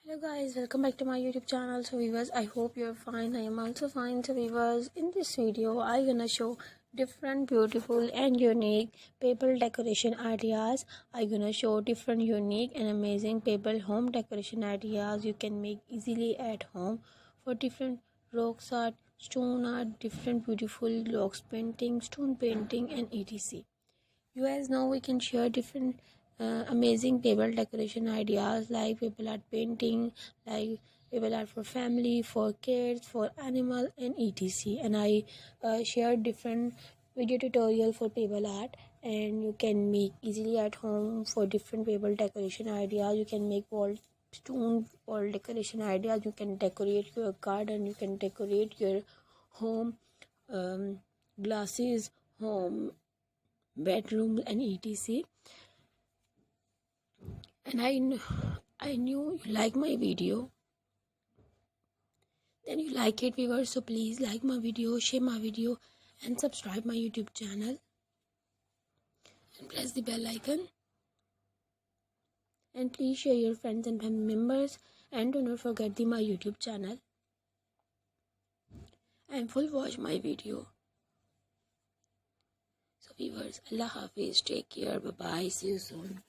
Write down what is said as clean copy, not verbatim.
Hello guys, welcome back to my YouTube channel. So viewers, I hope you're fine. I am also fine. So viewers, in this video I'm gonna show different beautiful and unique paper decoration ideas. I'm gonna show different unique and amazing paper home decoration ideas you can make easily at home for different rocks art, stone art, different beautiful rocks painting, stone painting and etc. You guys know we can share different amazing table decoration ideas like paper art painting, like paper art for family, for kids, for animal and etc. And I shared different video tutorial for paper art, and you can make easily at home for different paper decoration ideas. You can make wall stone wall decoration ideas. You can decorate your garden. You can decorate your home, glasses, home bedroom and etc. And I knew you like my video, then you like it viewers, so please like my video, share my video and subscribe my YouTube channel and press the bell icon, and please share your friends and family members, and do not forget my YouTube channel and full watch my video. So viewers, Allah Hafiz, take care, bye bye, see you soon.